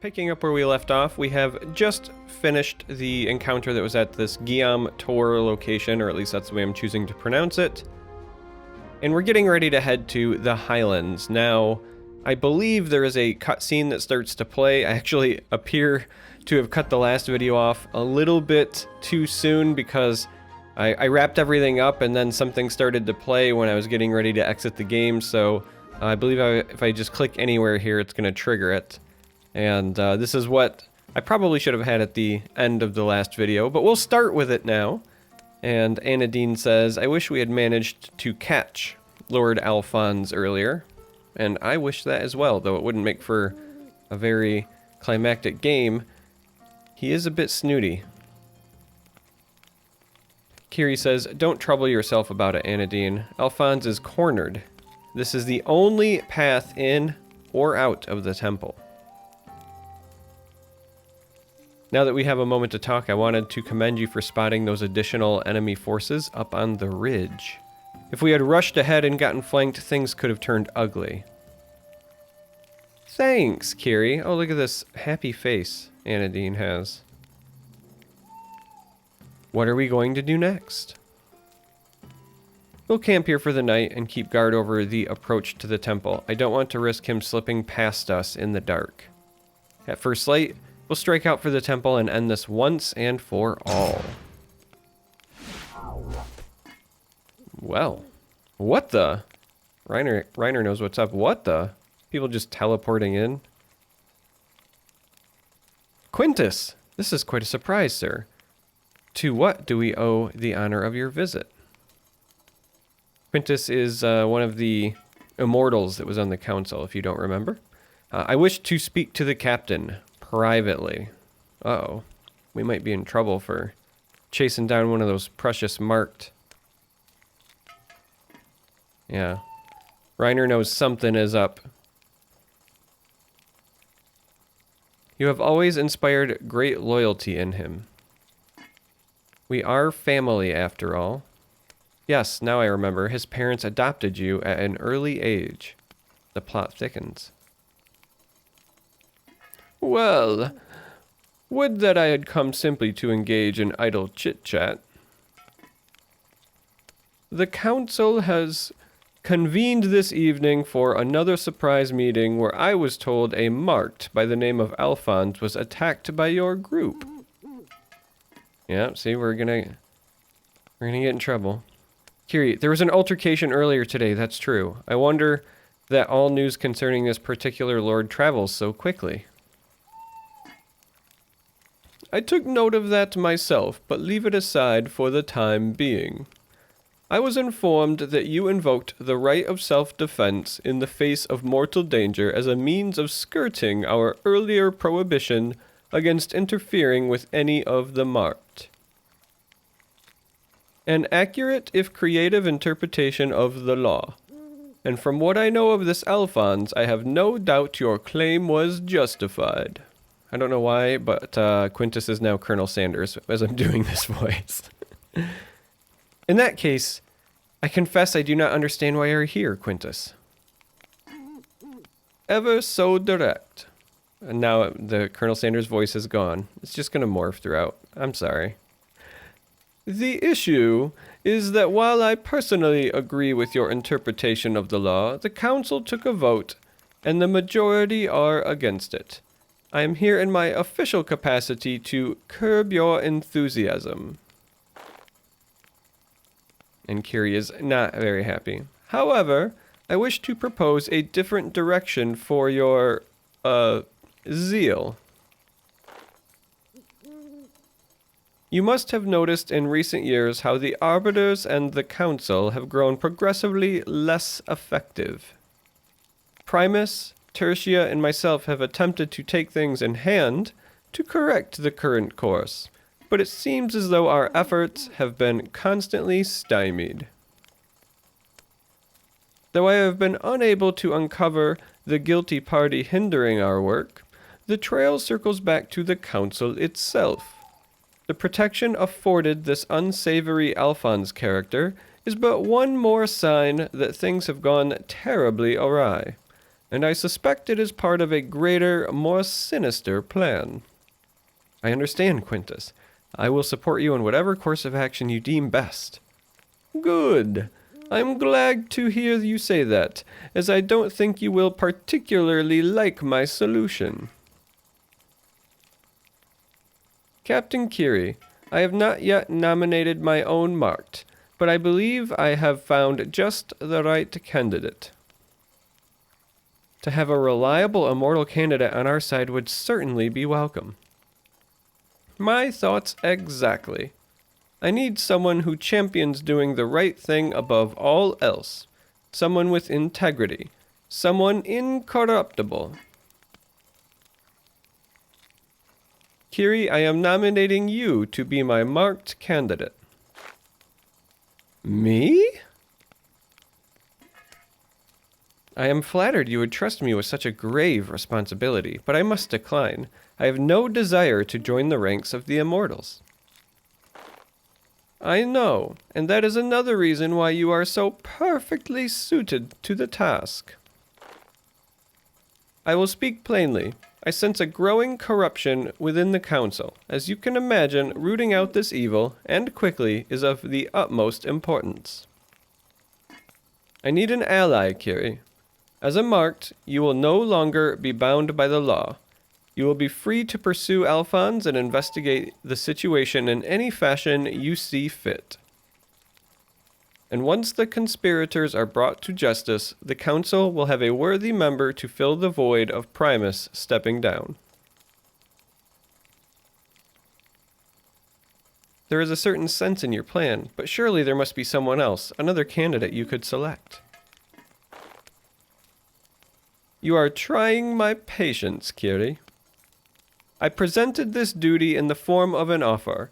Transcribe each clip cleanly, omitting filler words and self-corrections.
Picking up where we left off, we have just finished the encounter that was at this Guillaume Tor location, or at least that's the way I'm choosing to pronounce it. And we're getting ready to head to the Highlands. Now, I believe there is a cutscene that starts to play. I actually appear to have cut the last video off a little bit too soon because I wrapped everything up and then something started to play when I was getting ready to exit the game, so I believe if I just click anywhere here, it's going to trigger it. And this is what I probably should have had at the end of the last video, but we'll start with it now. And Anadine says, I wish we had managed to catch Lord Alphonse earlier. And I wish that as well, though it wouldn't make for a very climactic game. He is a bit snooty. Kiri says, don't trouble yourself about it, Anadine. Alphonse is cornered. This is the only path in or out of the temple. Now that we have a moment to talk, I wanted to commend you for spotting those additional enemy forces up on the ridge. If we had rushed ahead and gotten flanked, things could have turned ugly. Thanks, Kiri. Oh, look at this happy face Anadine has. What are we going to do next? We'll camp here for the night and keep guard over the approach to the temple. I don't want to risk him slipping past us in the dark. At first light, we'll strike out for the temple and end this once and for all. Well, what the? Reiner knows what's up. What the? People just teleporting in? Quintus! This is quite a surprise, sir. To what do we owe the honor of your visit? Quintus is one of the immortals that was on the council, if you don't remember. I wish to speak to the captain privately. Uh-oh. We might be in trouble for chasing down one of those precious marked. Yeah. Reiner knows something is up. You have always inspired great loyalty in him. We are family, after all. Yes, now I remember. His parents adopted you at an early age. The plot thickens. Well, would that I had come simply to engage in idle chit-chat. The council has convened this evening for another surprise meeting where I was told a marked by the name of Alphonse was attacked by your group. Yeah, see, we're gonna get in trouble. Kiri, there was an altercation earlier today, that's true. I wonder that all news concerning this particular lord travels so quickly. I took note of that myself, but leave it aside for the time being. I was informed that you invoked the right of self-defense in the face of mortal danger as a means of skirting our earlier prohibition against interfering with any of the marked. An accurate, if creative, interpretation of the law. And from what I know of this Alphonse, I have no doubt your claim was justified. I don't know why, but Quintus is now Colonel Sanders as I'm doing this voice. In that case, I confess I do not understand why you're here, Quintus. Ever so direct. And now the Colonel Sanders voice is gone. It's just going to morph throughout. I'm sorry. The issue is that while I personally agree with your interpretation of the law, the council took a vote, and the majority are against it. I am here in my official capacity to curb your enthusiasm. And Kiri is not very happy. However, I wish to propose a different direction for your, zeal. You must have noticed in recent years how the Arbiters and the Council have grown progressively less effective. Primus, Tertia, and myself have attempted to take things in hand to correct the current course, but it seems as though our efforts have been constantly stymied. Though I have been unable to uncover the guilty party hindering our work, the trail circles back to the Council itself. The protection afforded this unsavory Alphonse character is but one more sign that things have gone terribly awry. and I suspect it is part of a greater, more sinister plan. I understand, Quintus. I will support you in whatever course of action you deem best. Good. I'm glad to hear you say that, as I don't think you will particularly like my solution. Captain Kiri, I have not yet nominated my own Marked, but I believe I have found just the right candidate. To have a reliable immortal candidate on our side would certainly be welcome. My thoughts exactly. I need someone who champions doing the right thing above all else. Someone with integrity. Someone incorruptible. Kiri, I am nominating you to be my marked candidate. Me? I am flattered you would trust me with such a grave responsibility, but I must decline. I have no desire to join the ranks of the immortals. I know, and that is another reason why you are so perfectly suited to the task. I will speak plainly. I sense a growing corruption within the council. As you can imagine, rooting out this evil, and quickly, is of the utmost importance. I need an ally, Kiri. As a marked, you will no longer be bound by the law. You will be free to pursue Alphonse and investigate the situation in any fashion you see fit. And once the conspirators are brought to justice, the council will have a worthy member to fill the void of Primus stepping down. There is a certain sense in your plan, but surely there must be someone else, another candidate you could select. You are trying my patience, Kiri. I presented this duty in the form of an offer,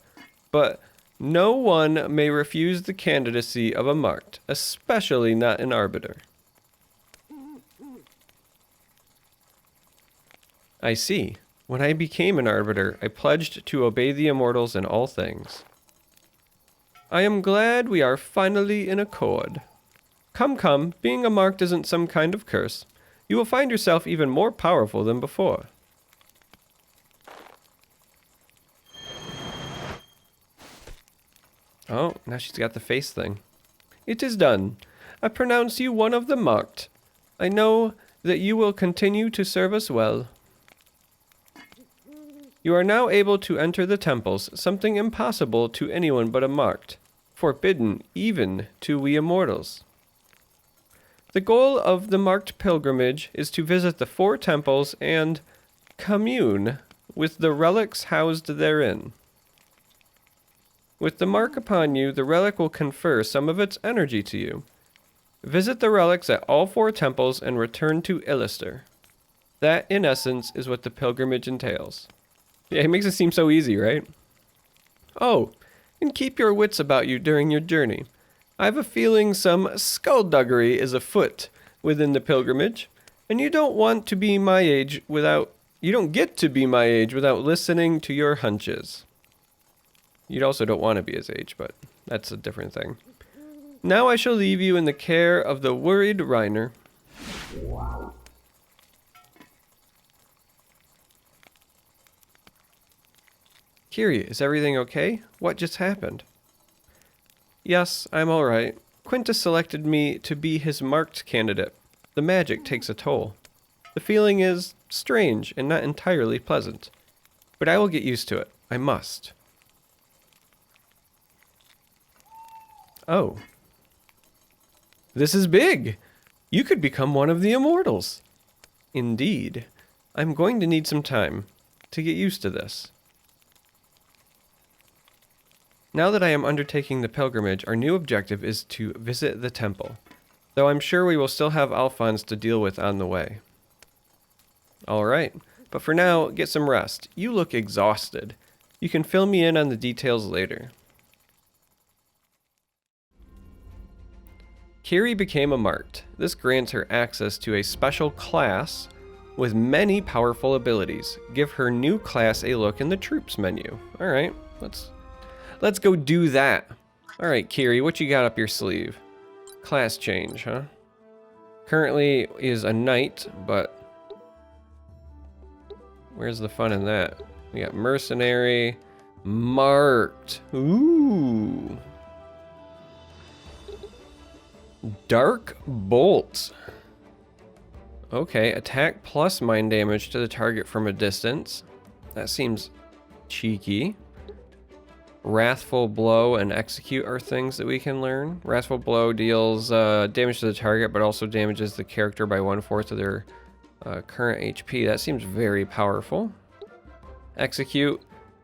but no one may refuse the candidacy of a marked, especially not an arbiter. I see. When I became an arbiter, I pledged to obey the immortals in all things. I am glad we are finally in accord. Come, being a marked isn't some kind of curse. You will find yourself even more powerful than before. Oh, now she's got the face thing. It is done. I pronounce you one of the marked. I know that you will continue to serve us well. You are now able to enter the temples, something impossible to anyone but a marked, forbidden even to we immortals. The goal of the marked pilgrimage is to visit the 4 temples and commune with the relics housed therein. With the mark upon you, the relic will confer some of its energy to you. Visit the relics at all 4 temples and return to Illister. That, in essence, is what the pilgrimage entails. Yeah, it makes it seem so easy, right? Oh, and keep your wits about you during your journey. I have a feeling some skullduggery is afoot within the pilgrimage, and you don't want to be my age without... You don't get to be my age without listening to your hunches. You also don't want to be his age, but that's a different thing. Now I shall leave you in the care of the worried Reiner. Kiri, is everything okay? What just happened? Yes, I'm all right. Quintus selected me to be his marked candidate. The magic takes a toll. The feeling is strange and not entirely pleasant. But I will get used to it. I must. Oh. This is big! You could become one of the immortals. Indeed. I'm going to need some time to get used to this. Now that I am undertaking the pilgrimage, our new objective is to visit the temple, though I'm sure we will still have Alphonse to deal with on the way. Alright, but for now, get some rest. You look exhausted. You can fill me in on the details later. Kiri became a marked. This grants her access to a special class with many powerful abilities. Give her new class a look in the troops menu. Alright, Let's go do that. Alright, Kiri, what you got up your sleeve? Class change, huh? Currently is a knight, but where's the fun in that? We got mercenary, marked. Ooh. Dark bolt. Okay, attack plus mind damage to the target from a distance. That seems cheeky. Wrathful blow and execute are things that we can learn. Wrathful blow deals damage to the target, but also damages the character by 1/4 of their current HP. That seems very powerful. Execute.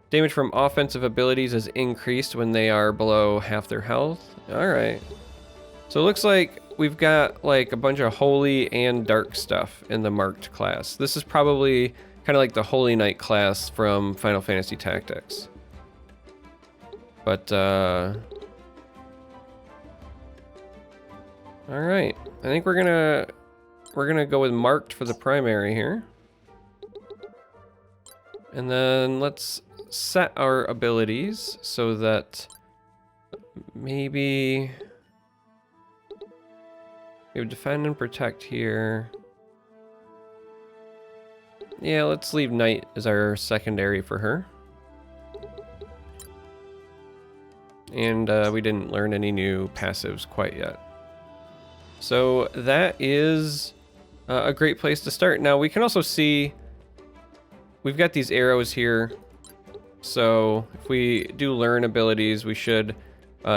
Damage from offensive abilities is increased when they are below half their health. Alright. So it looks like we've got like a bunch of holy and dark stuff in the marked class. This is probably kind of like the Holy Knight class from Final Fantasy Tactics. But, alright. I think we're gonna go with marked for the primary here. And then let's set our abilities so that maybe we have defend and protect here. Yeah, let's leave knight as our secondary for her. And we didn't learn any new passives quite yet. So that is a great place to start. Now we can also see we've got these arrows here. So if we do learn abilities, we should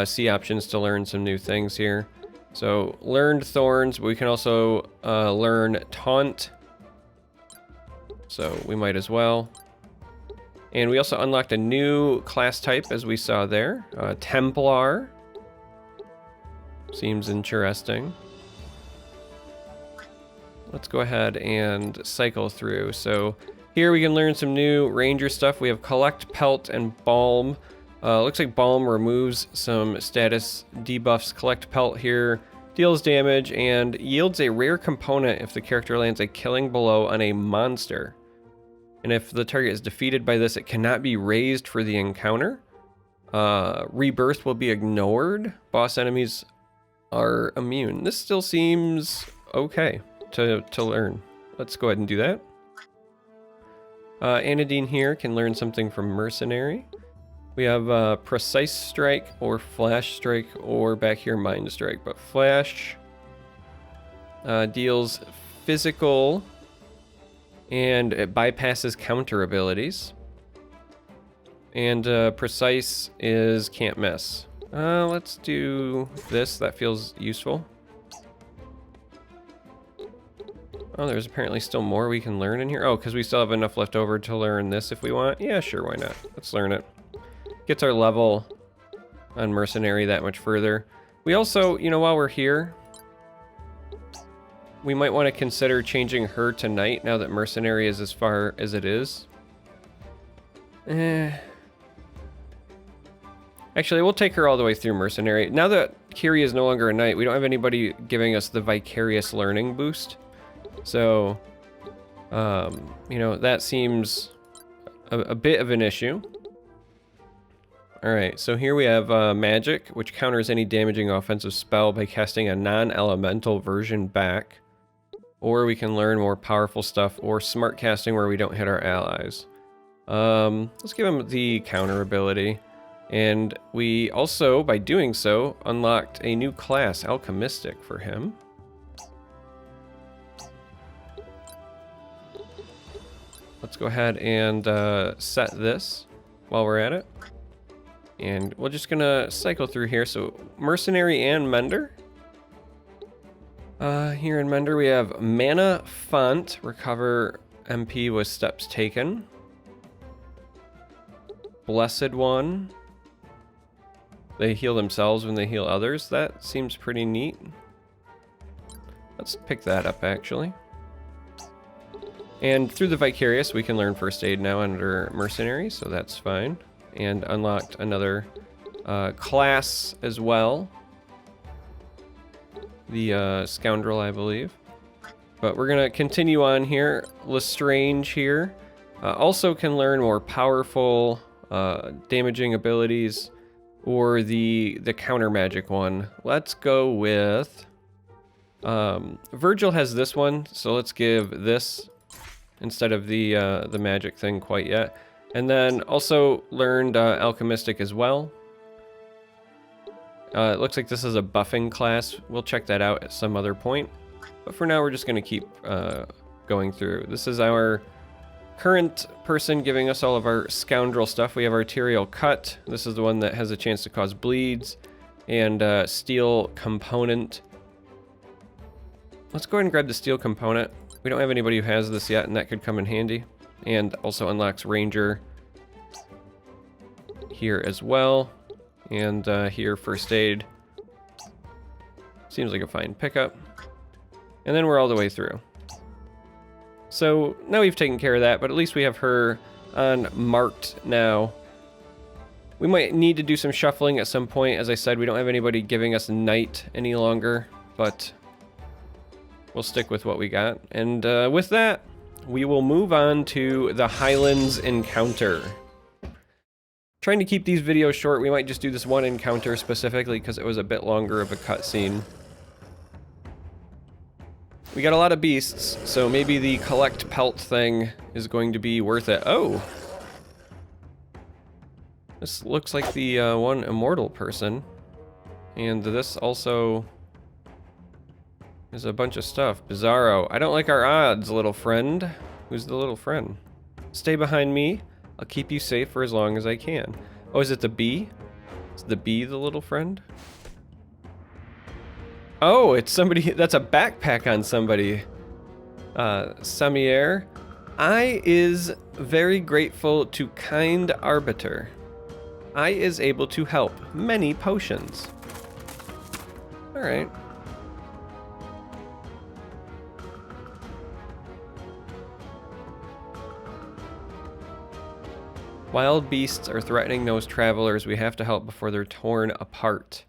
see options to learn some new things here. So learned thorns, but we can also learn taunt. So we might as well. And we also unlocked a new class type, as we saw there. Templar. Seems interesting. Let's go ahead and cycle through. So here we can learn some new ranger stuff. We have collect, pelt, and balm. Looks like balm removes some status debuffs. Collect pelt here deals damage and yields a rare component if the character lands a killing blow on a monster. And if the target is defeated by this, it cannot be raised for the encounter. Rebirth will be ignored. Boss enemies are immune. This still seems okay to learn. Let's go ahead and do that. Anodine here can learn something from Mercenary. We have Precise Strike or Flash Strike, or back here Mind Strike. But Flash deals physical and it bypasses counter abilities. And Precise is can't miss. Let's do this, that feels useful. Oh, there's apparently still more we can learn in here. Oh, because we still have enough left over to learn this if we want. Yeah, sure, why not? Let's learn it. Gets our level on Mercenary that much further. We also, you know, while we're here, we might want to consider changing her to Knight now that Mercenary is as far as it is. Actually, we'll take her all the way through Mercenary. Now that Kiri is no longer a Knight, we don't have anybody giving us the Vicarious Learning boost. So, you know, that seems a bit of an issue. Alright, so here we have Magic, which counters any damaging offensive spell by casting a non-elemental version back. Or we can learn more powerful stuff, or Smart Casting where we don't hit our allies. Let's give him the counter ability. And we also, by doing so, unlocked a new class, Alchemistic, for him. Let's go ahead and set this while we're at it. And we're just gonna cycle through here. So, Mercenary and Mender. Here in Mender we have Mana Font, recover MP with steps taken. Blessed One. They heal themselves when they heal others. That seems pretty neat. Let's pick that up, actually. And through the Vicarious, we can learn First Aid now under Mercenary, so that's fine. And unlocked another class as well. The Scoundrel, I believe. But we're going to continue on here. Lestrange here. Also can learn more powerful damaging abilities, or the counter magic one. Let's go with Virgil has this one, so let's give this instead of the magic thing quite yet. And then also learned alchemistic as well. It looks like this is a buffing class. We'll check that out at some other point. But for now, we're just going to keep going through. This is our current person giving us all of our scoundrel stuff. We have arterial cut. This is the one that has a chance to cause bleeds. And steel component. Let's go ahead and grab the steel component. We don't have anybody who has this yet, and that could come in handy. And also unlocks ranger here as well. And here, first aid. Seems like a fine pickup. And then we're all the way through. So now we've taken care of that, but at least we have her on marked now. We might need to do some shuffling at some point. As I said, we don't have anybody giving us knight any longer, but we'll stick with what we got. And with that, we will move on to the Highlands encounter. Trying to keep these videos short, we might just do this one encounter specifically because it was a bit longer of a cutscene. We got a lot of beasts, so maybe the collect pelt thing is going to be worth it. Oh! This looks like the one immortal person. And this also is a bunch of stuff. Bizarro. I don't like our odds, little friend. Who's the little friend? Stay behind me. I'll keep you safe for as long as I can. Oh, is it the bee? Is the bee the little friend? Oh, it's somebody. That's a backpack on somebody. Samier. I is very grateful to kind Arbiter. I is able to help many potions. Alright. Wild beasts are threatening those travelers. We have to help before they're torn apart.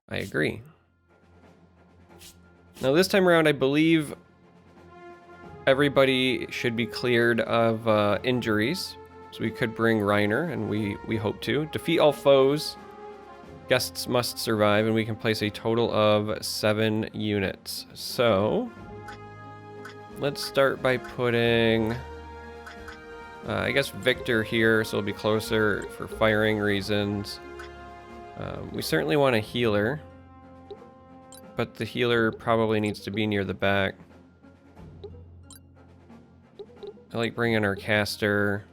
I agree. Now this time around, I believe everybody should be cleared of injuries. So we could bring Reiner, and we hope to. Defeat all foes. Guests must survive, and we can place a total of 7 units. So let's start by putting... I guess Victor here, so it'll be closer for firing reasons. We certainly want a healer, but the healer probably needs to be near the back. I like bringing our caster.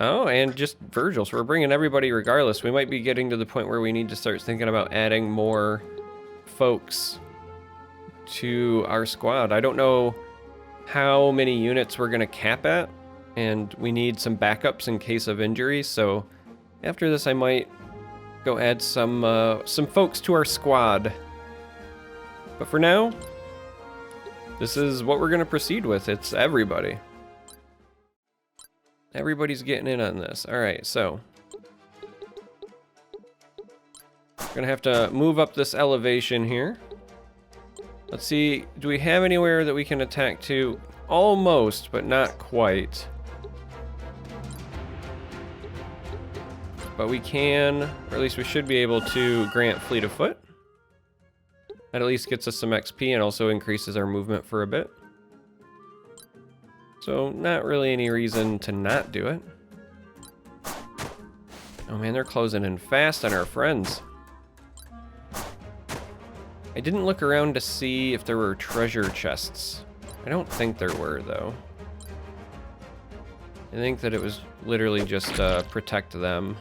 Oh, and just Virgil, so we're bringing everybody regardless. We might be getting to the point where we need to start thinking about adding more folks to our squad. I don't know how many units we're going to cap at, and we need some backups in case of injuries, so after this I might go add some folks to our squad. But for now, this is what we're going to proceed with. It's everybody. Everybody's getting in on this. Alright, so gonna have to move up this elevation here. Let's see, do we have anywhere that we can attack to? Almost, but not quite. But we can, or at least we should be able to grant Fleet of Foot. That at least gets us some XP and also increases our movement for a bit. So, not really any reason to not do it. Oh man, they're closing in fast on our friends. I didn't look around to see if there were treasure chests. I don't think there were, though. I think that it was literally just protect them.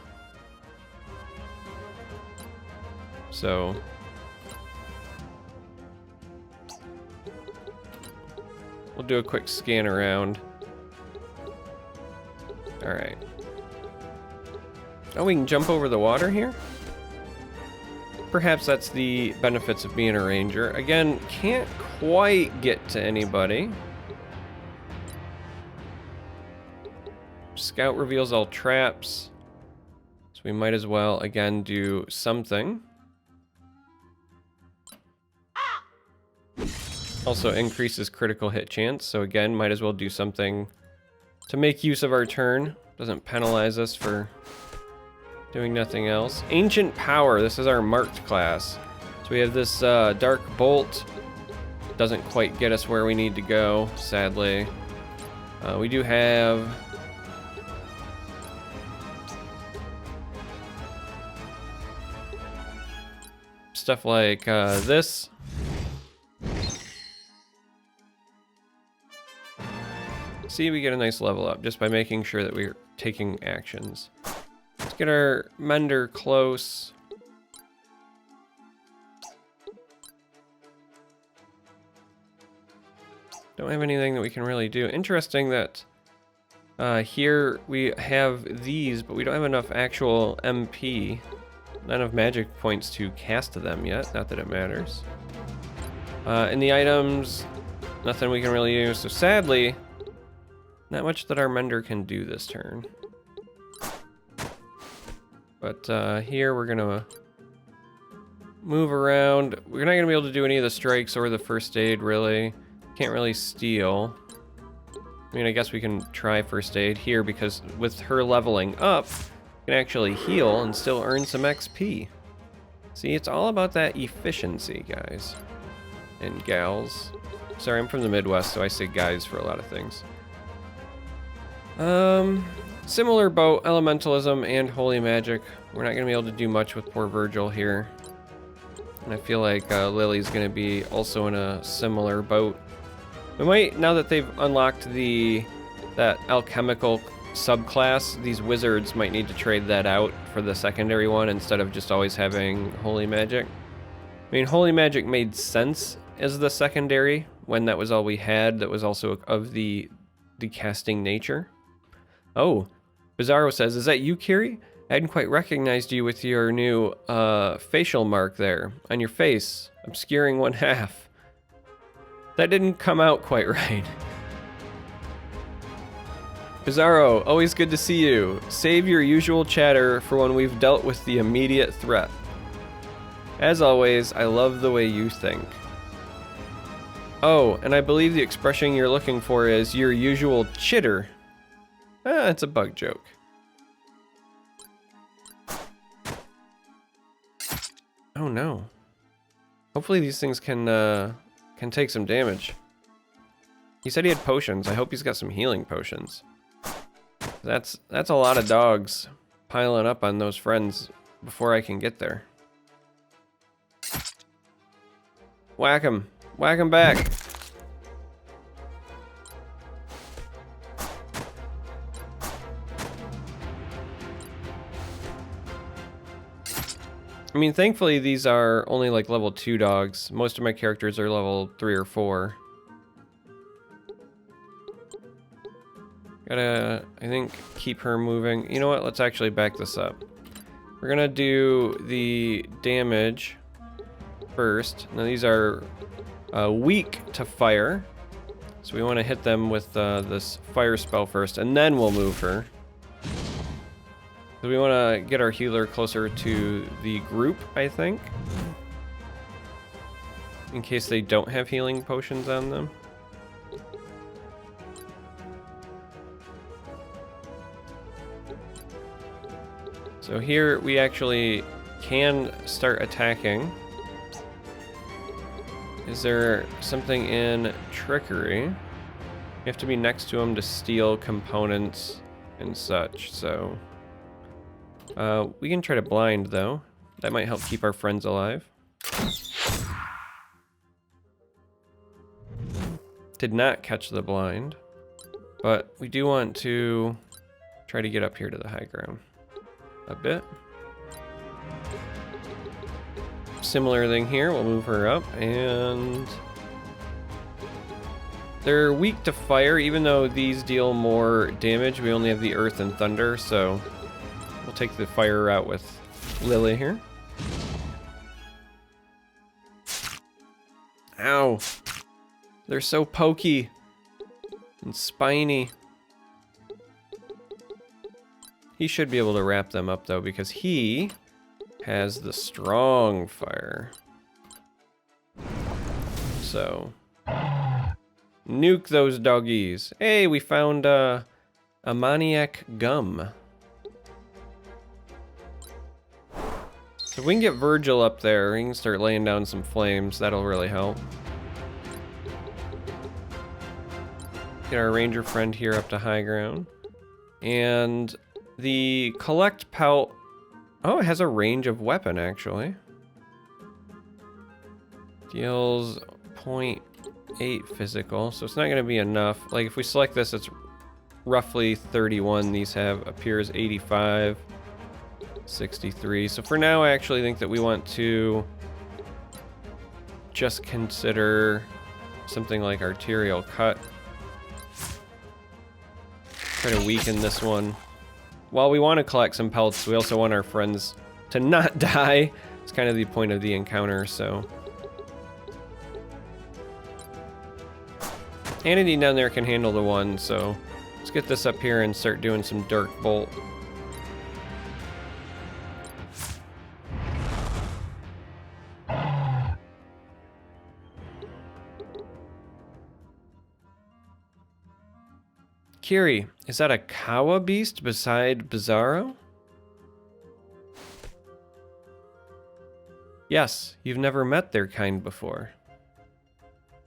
So... we'll do a quick scan around. Alright. Oh, we can jump over the water here? Perhaps that's the benefits of being a ranger. Again, can't quite get to anybody. Scout reveals all traps. So we might as well, again, do something. Also increases critical hit chance, so again, might as well do something to make use of our turn. Doesn't penalize us for doing nothing else. Ancient Power, this is our marked class. So we have this dark bolt. Doesn't quite get us where we need to go, sadly. We do have stuff like this. See, we get a nice level up just by making sure that we're taking actions. Let's get our mender close. Don't have anything that we can really do. Interesting that here we have these, but we don't have enough actual MP. Not enough magic points to cast them yet. Not that it matters. In the items, nothing we can really use. So sadly, not much that our mender can do this turn. But here we're gonna move around. We're not gonna be able to do any of the strikes or the first aid, really. Can't really steal. I mean, I guess we can try first aid here because with her leveling up, we can actually heal and still earn some XP. See, it's all about that efficiency, guys and gals. Sorry, I'm from the Midwest, so I say guys for a lot of things. Similar boat, elementalism, and holy magic. We're not gonna be able to do much with poor Virgil here. And I feel like Lily's gonna be also in a similar boat. We might, now that they've unlocked that alchemical subclass, these wizards might need to trade that out for the secondary one instead of just always having holy magic. I mean, holy magic made sense as the secondary when that was all we had that was also of the casting nature. Oh, Bizarro says, is that you, Kiri? I hadn't quite recognized you with your new facial mark there on your face, obscuring one half. That didn't come out quite right. Bizarro, always good to see you. Save your usual chatter for when we've dealt with the immediate threat. As always, I love the way you think. Oh, and I believe the expression you're looking for is your usual chitter. Ah, it's a bug joke. Oh no. Hopefully these things can take some damage. He said he had potions. I hope he's got some healing potions. That's a lot of dogs piling up on those friends before I can get there. Whack him. Whack him back. I mean, thankfully these are only like level 2 dogs. Most of my characters are level 3 or 4. Gotta, I think, keep her moving. You know what? Let's actually back this up. We're gonna do the damage first. Now these are weak to fire. So we want to hit them with this fire spell first, and then we'll move her. So we want to get our healer closer to the group, I think. In case they don't have healing potions on them. So here we actually can start attacking. Is there something in trickery? You have to be next to him to steal components and such, so... we can try to blind, though. That might help keep our friends alive. Did not catch the blind. But we do want to try to get up here to the high ground a bit. Similar thing here, we'll move her up, and they're weak to fire. Even though these deal more damage, we only have the earth and thunder, so we'll take the fire route with Lily here. Ow. They're so pokey and spiny. He should be able to wrap them up, though, because he has the strong fire. So, nuke those doggies. Hey, we found ammoniac gum. So if we can get Virgil up there, we can start laying down some flames. That'll really help. Get our ranger friend here up to high ground. And the collect pelt... Oh, it has a range of weapon, actually. Deals 0.8 physical, so it's not going to be enough. Like, if we select this, it's roughly 31. These have appears 85, 63. So for now, I actually think that we want to just consider something like arterial cut. Try to weaken this one. While we want to collect some pelts, we also want our friends to not die. It's kind of the point of the encounter, so. Anything down there can handle the one, so let's get this up here and start doing some Dark Bolt. Kiri, is that a Kawa beast beside Bizarro? Yes, you've never met their kind before.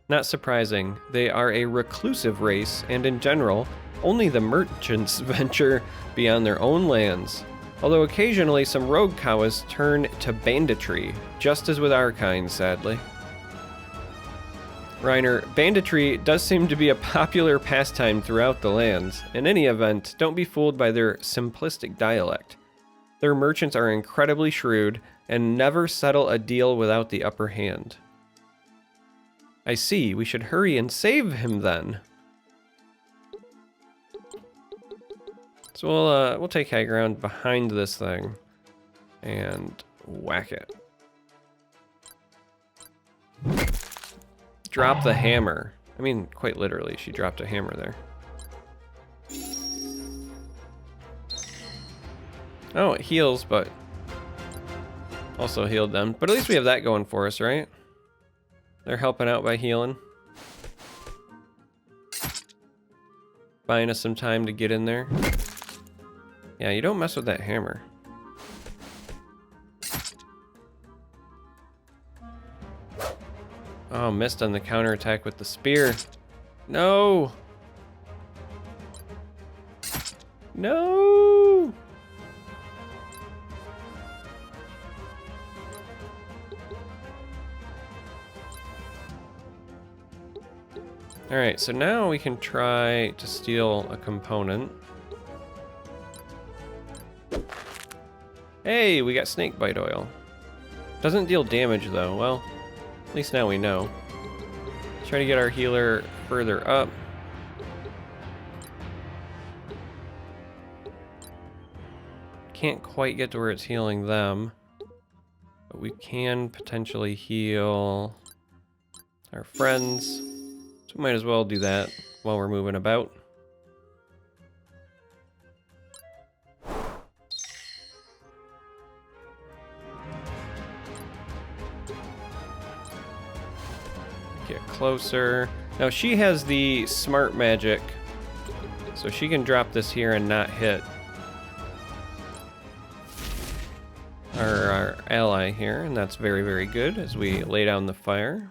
Not surprising, they are a reclusive race, and in general, only the merchants venture beyond their own lands. Although occasionally some rogue Kawas turn to banditry, just as with our kind, sadly. Reiner, banditry does seem to be a popular pastime throughout the lands. In any event, don't be fooled by their simplistic dialect. Their merchants are incredibly shrewd and never settle a deal without the upper hand. I see, we should hurry and save him then. So we'll take high ground behind this thing and whack it. Drop the hammer. I mean, quite literally, she dropped a hammer there. Oh, it heals, but also healed them. But at least we have that going for us, right? They're helping out by healing. Buying us some time to get in there. Yeah, you don't mess with that hammer. Oh, missed on the counterattack with the spear. No! No! Alright, so now we can try to steal a component. Hey, we got snake bite oil. Doesn't deal damage though. Well, at least now we know. Let's try to get our healer further up. Can't quite get to where it's healing them. But we can potentially heal our friends. So we might as well do that while we're moving about. Get closer. Now she has the smart magic, so she can drop this here and not hit our ally here, and that's very, very good as we lay down the fire.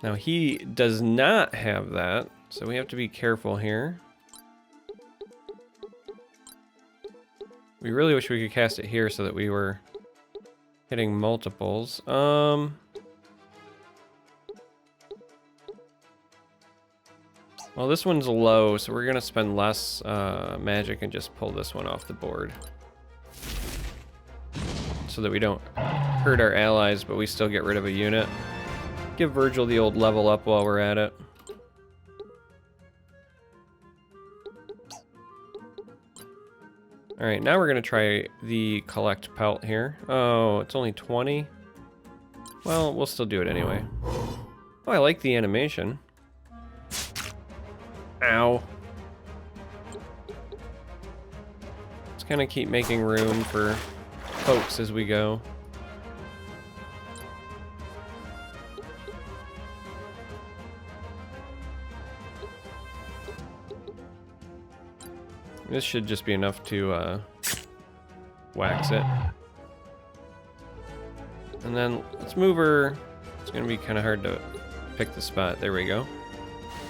Now he does not have that, so we have to be careful here. We really wish we could cast it here so that we were hitting multiples. Well, this one's low, so we're gonna spend less magic and just pull this one off the board. So that we don't hurt our allies, but we still get rid of a unit. Give Virgil the old level up while we're at it. Alright, now we're gonna try the collect pelt here. Oh, it's only 20? Well, we'll still do it anyway. Oh, I like the animation. Ow. Let's kind of keep making room for folks as we go. This should just be enough to wax it. And then let's move her. It's gonna be kind of hard to pick the spot. There we go.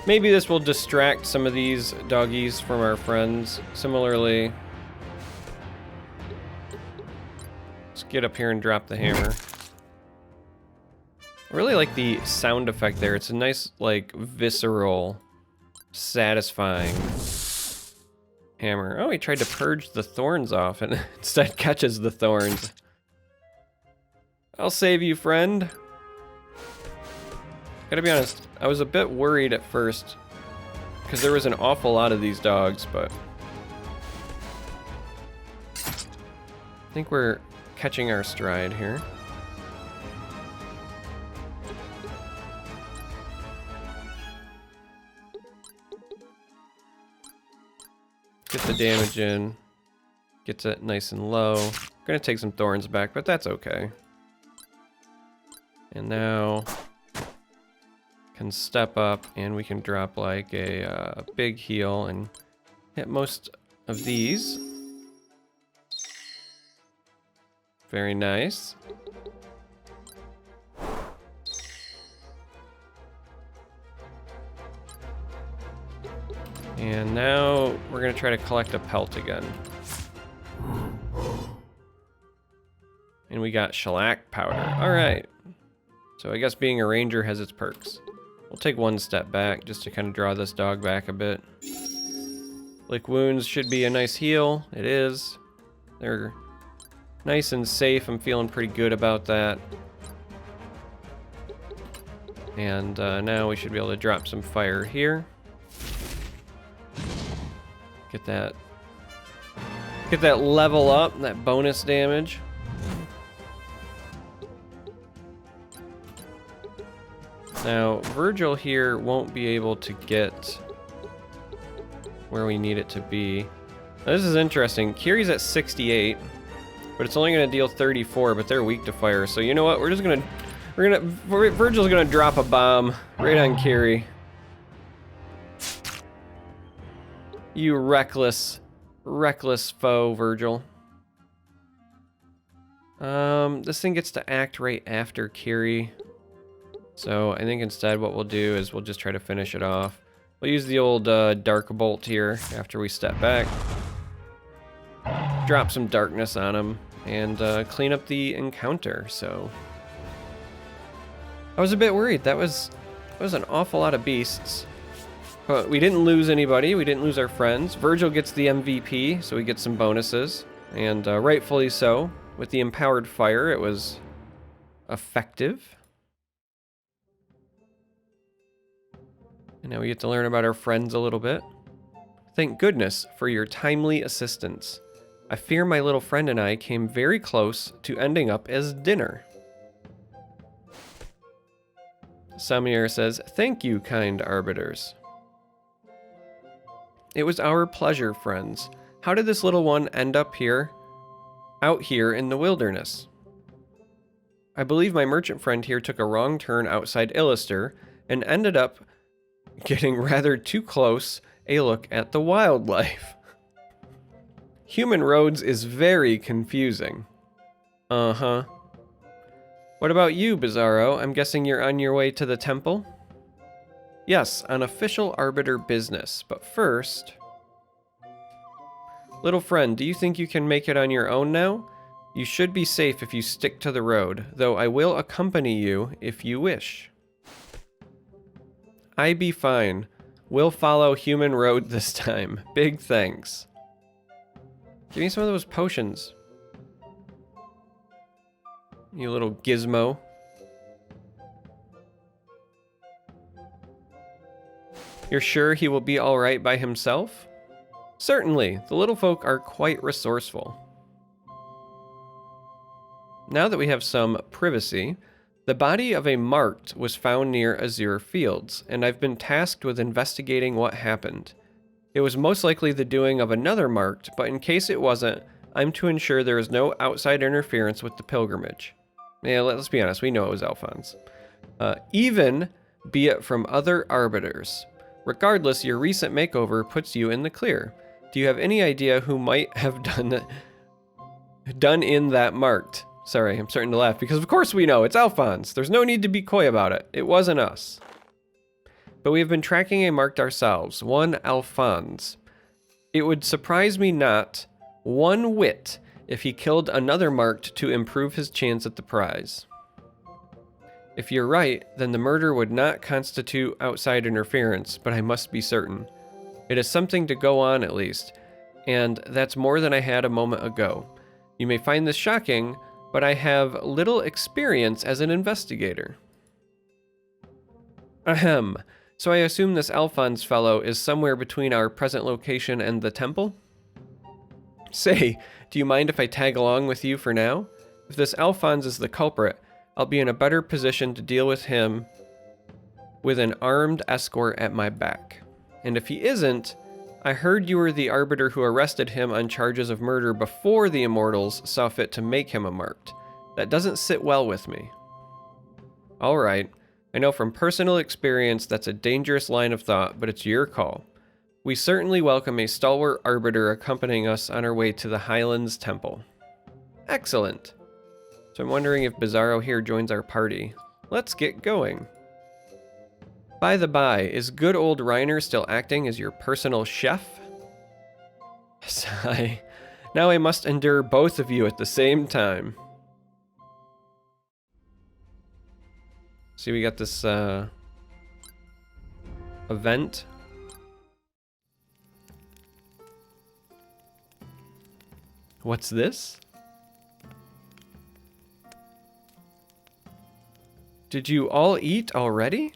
Maybe this will distract some of these doggies from our friends. Similarly, let's get up here and drop the hammer. I really like the sound effect there. It's a nice, like, visceral, satisfying hammer. Oh, he tried to purge the thorns off and instead catches the thorns. I'll save you, friend. Gotta be honest, I was a bit worried at first because there was an awful lot of these dogs, but I think we're catching our stride here. Get the damage in. Gets it nice and low. Gonna take some thorns back, but that's okay. And now can step up and we can drop like a big heal and hit most of these. Very nice. And now we're gonna try to collect a pelt again. And we got shellac powder. All right. So I guess being a ranger has its perks. We'll take one step back just to kind of draw this dog back a bit. Lick wounds should be a nice heal. It is. They're nice and safe. I'm feeling pretty good about that. And now we should be able to drop some fire here. Get that level up, that bonus damage. Now, Virgil here won't be able to get where we need it to be. Now, this is interesting. Kiri's at 68, but it's only going to deal 34, but they're weak to fire. So you know what? Virgil's gonna drop a bomb right on Kiri. You reckless foe, Virgil. This thing gets to act right after Kiri. So I think instead what we'll do is we'll just try to finish it off. We'll use the old Dark Bolt here after we step back. Drop some darkness on him and clean up the encounter, so. I was a bit worried. That was an awful lot of beasts. But we didn't lose anybody. We didn't lose our friends. Virgil gets the MVP, so we get some bonuses. And rightfully so. With the empowered fire, it was effective. And now we get to learn about our friends a little bit. Thank goodness for your timely assistance. I fear my little friend and I came very close to ending up as dinner. Samir says, thank you, kind arbiters. It was our pleasure, friends. How did this little one end up here, out here in the wilderness? I believe my merchant friend here took a wrong turn outside Illister and ended up getting rather too close a look at the wildlife. Human roads is very confusing. Uh-huh. What about you, Bizarro? I'm guessing you're on your way to the temple? Yes, on official Arbiter business, but first... Little friend, do you think you can make it on your own now? You should be safe if you stick to the road, though I will accompany you if you wish. I be fine. We'll follow human road this time. Big thanks. Give me some of those potions. You little gizmo. You're sure he will be all right by himself? Certainly, the little folk are quite resourceful. Now that we have some privacy, the body of a marked was found near Azure Fields, and I've been tasked with investigating what happened. It was most likely the doing of another marked, but in case it wasn't, I'm to ensure there is no outside interference with the pilgrimage. Yeah, let's be honest, we know it was Alphonse. Even be it from other arbiters. Regardless, your recent makeover puts you in the clear. Do you have any idea who might have done in that marked? Sorry, I'm starting to laugh because of course we know, it's Alphonse. There's no need to be coy about it. It wasn't us. But we have been tracking a marked ourselves, one Alphonse. It would surprise me not one whit if he killed another marked to improve his chance at the prize. If you're right, then the murder would not constitute outside interference, but I must be certain. It is something to go on at least, and that's more than I had a moment ago. You may find this shocking, but I have little experience as an investigator. Ahem. So I assume this Alphonse fellow is somewhere between our present location and the temple? Say, do you mind if I tag along with you for now? If this Alphonse is the culprit, I'll be in a better position to deal with him with an armed escort at my back. And if he isn't, I heard you were the Arbiter who arrested him on charges of murder before the Immortals saw fit to make him a marked. That doesn't sit well with me. All right. I know from personal experience that's a dangerous line of thought, but it's your call. We certainly welcome a stalwart Arbiter accompanying us on our way to the Highlands Temple. Excellent. So I'm wondering if Bizarro here joins our party. Let's get going. By the by, is good old Reiner still acting as your personal chef? Sigh. Now I must endure both of you at the same time. See, we got this event. What's this? Did you all eat already?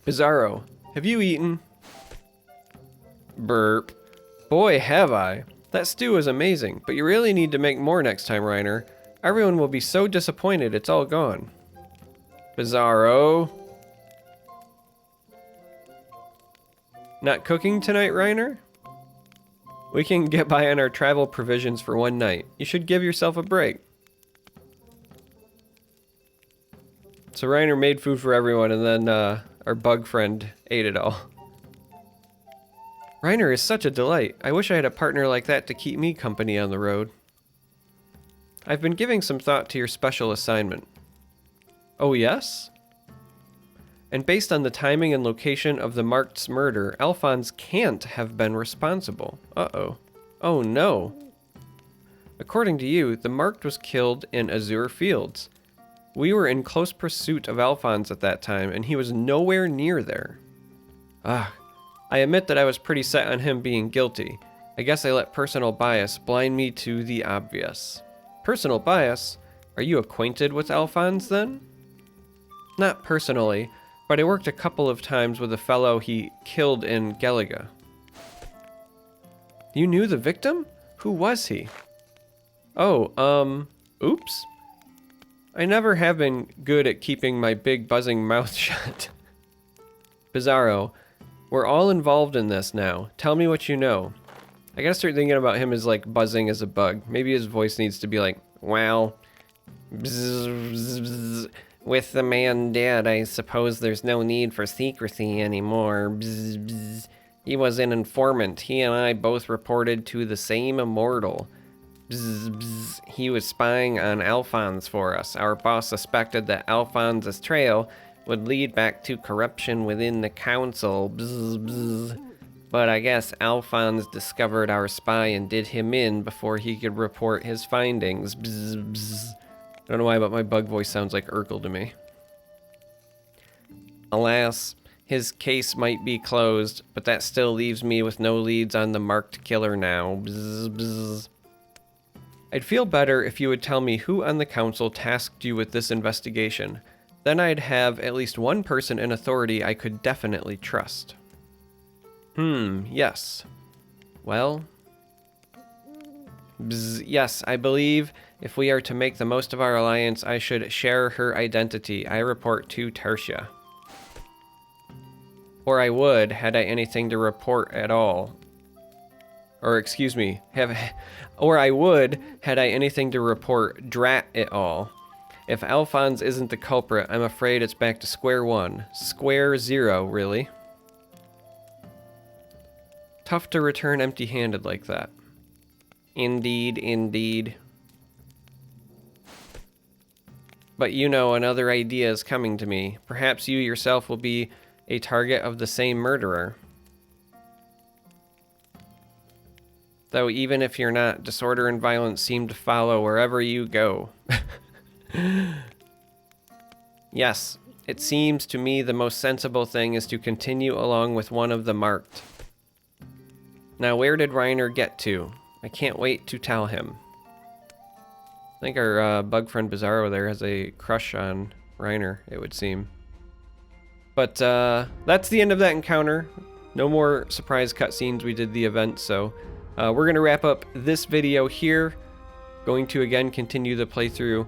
Bizarro, have you eaten? Burp. Boy, have I. That stew is amazing, but you really need to make more next time, Reiner. Everyone will be so disappointed it's all gone. Bizarro. Not cooking tonight, Reiner? We can get by on our travel provisions for one night. You should give yourself a break. So Reiner made food for everyone, and then our bug friend ate it all. Reiner is such a delight. I wish I had a partner like that to keep me company on the road. I've been giving some thought to your special assignment. Oh, yes? And based on the timing and location of the Marked's murder, Alphonse can't have been responsible. Uh-oh. Oh, no. According to you, the Marked was killed in Azure Fields. We were in close pursuit of Alphonse at that time, and he was nowhere near there. Ah. I admit that I was pretty set on him being guilty. I guess I let personal bias blind me to the obvious. Personal bias? Are you acquainted with Alphonse then? Not personally, but I worked a couple of times with a fellow he killed in Galaga. You knew the victim? Who was he? Oh, oops. I never have been good at keeping my big buzzing mouth shut. Bizarro. We're all involved in this now. Tell me what you know. I gotta start thinking about him as like buzzing as a bug. Maybe his voice needs to be like, well, bzz, bzz, bzz. With the man dead, I suppose there's no need for secrecy anymore. Bzz, bzz. He was an informant. He and I both reported to the same immortal. Bzz, bzz. He was spying on Alphonse for us. Our boss suspected that Alphonse's trail would lead back to corruption within the council. Bzz, bzz. But I guess Alphonse discovered our spy and did him in before he could report his findings. Bzz, bzz. I don't know why, but my bug voice sounds like Urkel to me. Alas, his case might be closed, but that still leaves me with no leads on the marked killer now. Bzz, bzz. I'd feel better if you would tell me who on the council tasked you with this investigation. Then I'd have at least one person in authority I could definitely trust. Yes. Well... Bzz, yes, I believe if we are to make the most of our alliance, I should share her identity. I report to Tertia. Or I would, had I anything to report at all. Or, excuse me, or I would, had I anything to report, drat it all. If Alphonse isn't the culprit, I'm afraid it's back to square one. Square zero, really. Tough to return empty-handed like that. Indeed, indeed. But you know, another idea is coming to me. Perhaps you yourself will be a target of the same murderer. Though even if you're not, disorder and violence seem to follow wherever you go. Yes, it seems to me the most sensible thing is to continue along with one of the marked. Now where did Reiner get to? I can't wait to tell him. I think our bug friend Bizarro there has a crush on Reiner, it would seem. But that's the end of that encounter. No more surprise cutscenes. We did the event, so we're going to wrap up this video here. Going to again continue the playthrough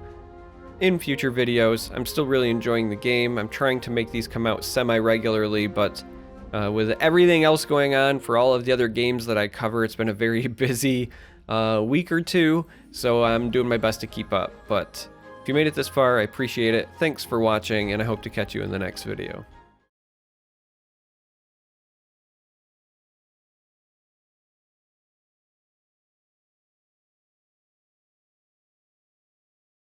in future videos. I'm still really enjoying the game. I'm trying to make these come out semi-regularly, but with everything else going on for all of the other games that I cover, it's been a very busy week or two, so I'm doing my best to keep up. But if you made it this far, I appreciate it. Thanks for watching, and I hope to catch you in the next video.